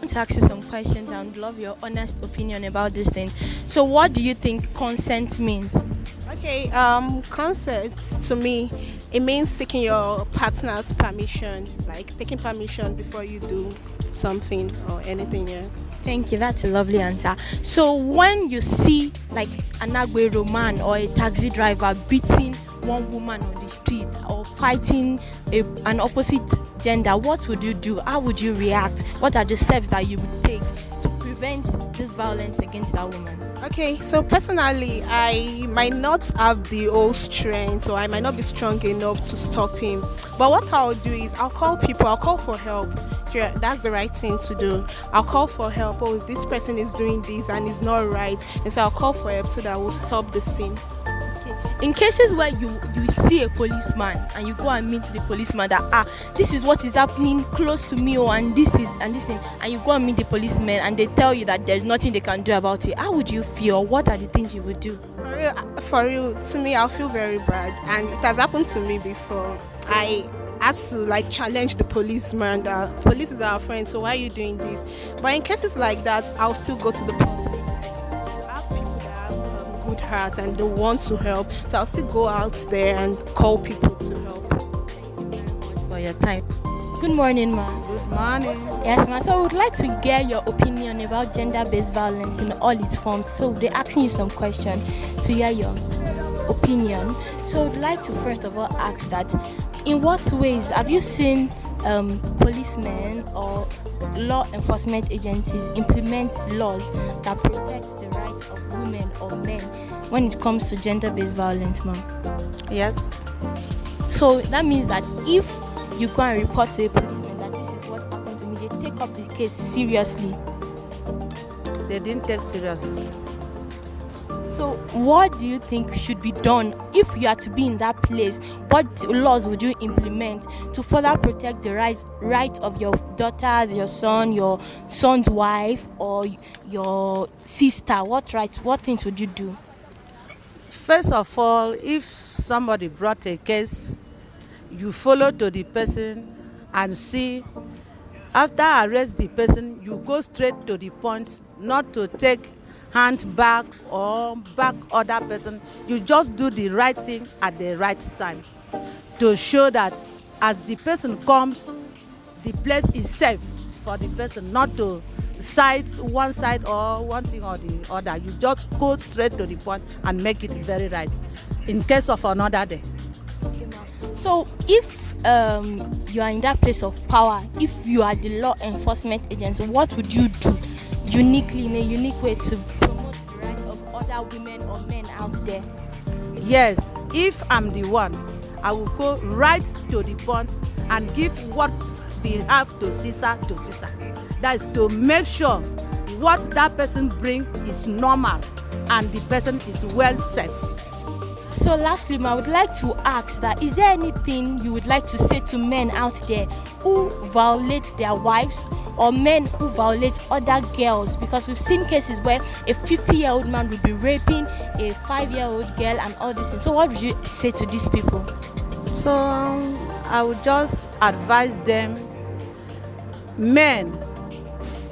want to ask you some questions and love your honest opinion about these things. So, what do you think consent means? Okay, consent to me, it means seeking your partner's permission, like taking permission before you do something or anything. Yeah. Thank you. That's a lovely answer. So, when you see like an Aguero man or a taxi driver beating one woman on the street or fighting an opposite gender, what would you do? How would you react? What are the steps that you would take to prevent this violence against that woman? Okay, so personally, I might not have the whole strength, or I might not be strong enough to stop him. But what I'll do is I'll call people, I'll call for help. Yeah, that's the right thing to do. I'll call for help. Oh, this person is doing this and it's not right. And so I'll call for help so that we'll stop the scene. In cases where you see a policeman and you go and meet the policeman that this is what is happening close to me, and this thing, and you go and meet the policeman and they tell you that there's nothing they can do about it, how would you feel? What are the things you would do? For real, to me, I'll feel very bad, and it has happened to me before. I had to like challenge the policeman that police is our friend, so why are you doing this? But in cases like that, I'll still go to the police. I have people that have good hearts and they want to help, so I'll still go out there and call people to help. For your time. Good morning, ma'am. Good morning. Yes, ma'am. So I would like to get your opinion about gender-based violence in all its forms. So they're asking you some questions to hear your opinion. So I'd like to first of all ask that, in what ways have you seen policemen or law enforcement agencies implement laws that protect the rights of women or men when it comes to gender-based violence, ma'am? Yes. So that means that if you go and report to a policeman that this is what happened to me, they take up the case seriously. They didn't take serious. So what do you think should be done if you are to be in that place? What laws would you implement to further protect the right of your daughters, your son, your son's wife, or your sister? What things would you do? First of all, if somebody brought a case, you follow to the person and see. After arrest the person, you go straight to the point, not to take hand back or back other person. You just do the right thing at the right time to show that as the person comes, the place is safe for the person, not to side one side or one thing or the other. You just go straight to the point and make it very right in case of another day. Okay, ma'am. So if you are in that place of power, if you are the law enforcement agency, what would you do uniquely, in a unique way, to promote the right of other women or men out there? Yes, if I'm the one, I will go right to the point and give what we have to Caesar to Caesar. That is to make sure what that person bring is normal and the person is well safe. So lastly, I would like to ask that, is there anything you would like to say to men out there who violate their wives, or men who violate other girls? Because we've seen cases where a 50-year-old man will be raping a 5-year-old girl and all this thing. So what would you say to these people? So I would just advise them, men,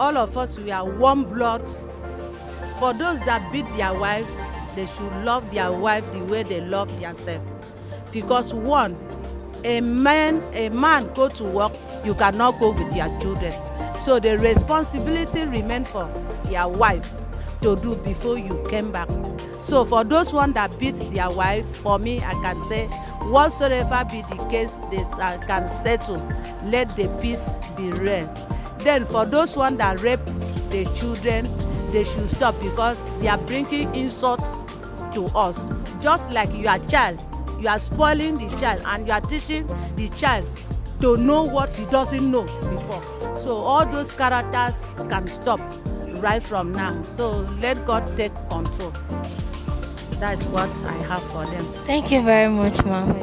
all of us, we are one blood. For those that beat their wife, they should love their wife the way they love themselves. Because one, a man go to work, you cannot go with their children. So the responsibility remains for their wife to do before you came back. So for those one that beat their wife, for me, I can say, whatsoever be the case, they can settle. Let the peace be real. Then for those one that rape the children, they should stop, because they are bringing insults to us. Just like you are a child, you are spoiling the child and you are teaching the child to know what he doesn't know before. So all those characters can stop right from now. So let God take control. That's what I have for them. Thank you very much, ma'am.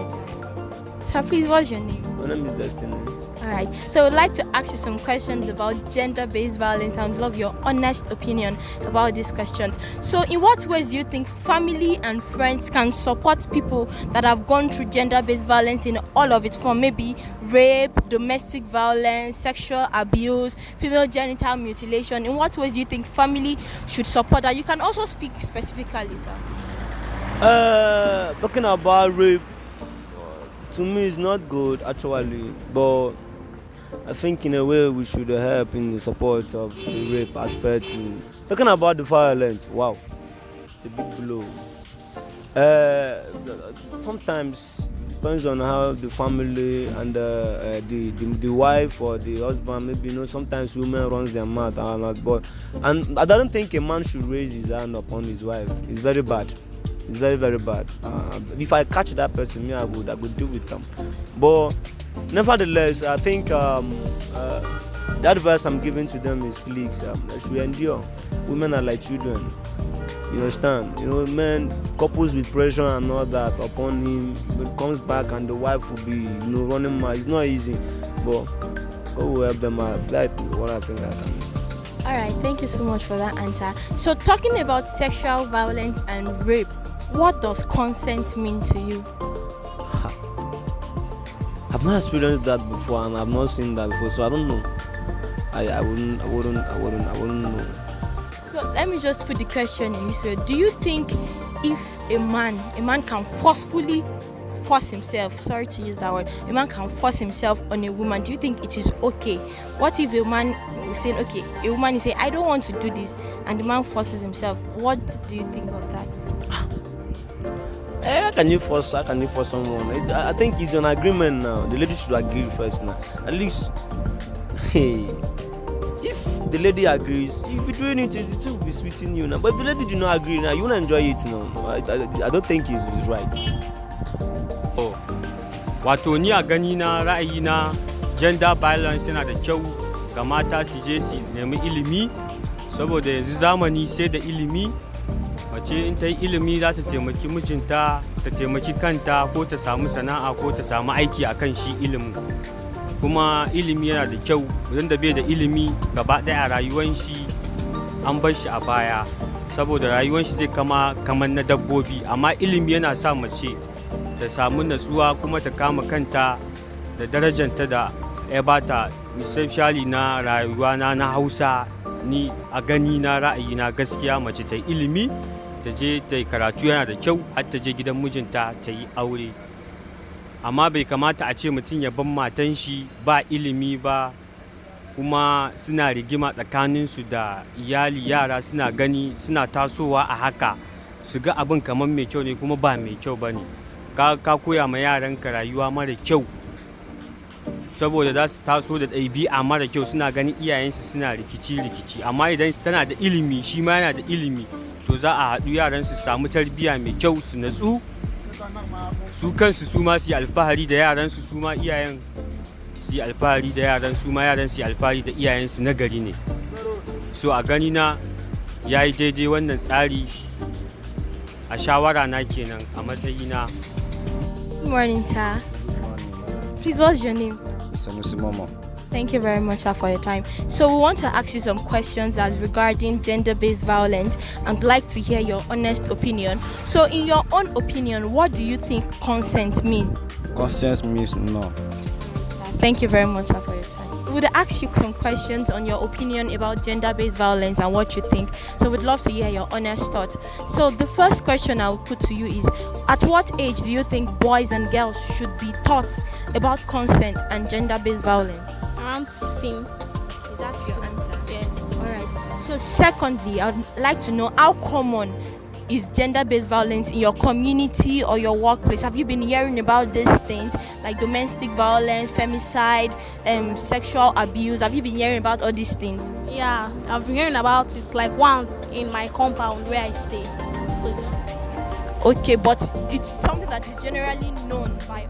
So please, what's your name? My name is Destiny. Alright, so I would like to ask you some questions about gender-based violence and would love your honest opinion about these questions. So in what ways do you think family and friends can support people that have gone through gender-based violence in all of its form, maybe rape, domestic violence, sexual abuse, female genital mutilation? In what ways do you think family should support that? You can also speak specifically, sir. Talking about rape, to me is not good actually, but I think in a way we should help in the support of the rape aspect. Talking about the violence, wow, it's a big blow. Sometimes depends on how the family and the wife or the husband, maybe sometimes women runs their mouth and not, but and I don't think a man should raise his hand upon his wife. It's very bad. It's very, very bad. If I catch that person, I would deal with them. But nevertheless, I think the advice I'm giving to them is please, they should endure. Women are like children. You understand? Men, couples with pressure and all that upon him, when he comes back and the wife will be, running mad. It's not easy, but God will help them out. That's what I think I can do. Alright, thank you so much for that answer. So talking about sexual violence and rape, what does consent mean to you? I've not experienced that before and I've not seen that before, so I don't know. I wouldn't know. So let me just put the question in this way. Do you think if a man can forcefully force himself, sorry to use that word, a man can force himself on a woman, do you think it is okay? What if a man is saying, okay, a woman is saying, I don't want to do this, and the man forces himself? What do you think of that? How can you force someone? I think it's an agreement now. The lady should agree first now. At least, if the lady agrees, you'll be doing it, it will be sweeting you now. But if the lady do not agree now, you won't enjoy it now. I don't think it's right. Wato ni a gani na ra'ayi na gender violence yana da kyau ga mata su je su nemi ilimi, saboda yanzu zamani sai da ilimi. Mace in ta yi ilimi za ta taimaki mijinta, ta taimaki kanta, ko ta samu sana'a ko ta samu aiki akan shi ilimin. Kuma ilimi yana da kyau, wanda bai da ilimi gaba ɗaya a rayuwar shi an bar shi a baya, saboda rayuwar shi zai kamar na dabbobi. Amma ilimi yana sa mace ta samu natsuwa kuma ta kama kanta da darajanta da ya bata, especially na rayuwa na Hausa. Ni a gani na ra'ayi na gaskiya mace ta yi ilimi, ta je ta yi karatu yana da kyau, har ta je gidan mijinta ta yi aure. Amma bai kamata a ce mutum ya ban matan shi ba ilimi ba, kuma suna rigima tsakaninsu da iyali, yara suna gani suna tasowa a haka, su ga abin kamar mai kyau ne kuma ba mai kyau ba ne. Ka koya ma yaranka rayuwa mara kyau, saboda za su taso da ɗabi'a mara kyau, suna ganin iyayensu suna rikici. Amma idan tana da ilimi, shi ma yana da ilimi, to za a haɗu yaran su samu tarbiyya mai kyau, su natsu, su kansu su ma su yi alfahari da yaran su ma iyayen su yi alfahari da yaran su ma yaran su yi alfahari da iyayensu na gari ne. So a gani na yayi daidai wannan tsari, a shawara na kenan a matsayina. Good morning, sir. Please, what's your name? Sanusi Momo. Thank you very much, sir, for your time. So we want to ask you some questions as regarding gender-based violence and would like to hear your honest opinion. So in your own opinion, what do you think consent means? Consent means no. Thank you very much, sir, for your time. We would ask you some questions on your opinion about gender-based violence and what you think. So we'd love to hear your honest thoughts. So the first question I will put to you is, at what age do you think boys and girls should be taught about consent and gender-based violence? Around 16. Is that your answer? Yes. Alright. So secondly, I would like to know, how common is gender-based violence in your community or your workplace? Have you been hearing about these things like domestic violence, femicide, sexual abuse? Have you been hearing about all these things? Yeah, I've been hearing about it like once in my compound where I stay. Okay, but it's something that is generally known by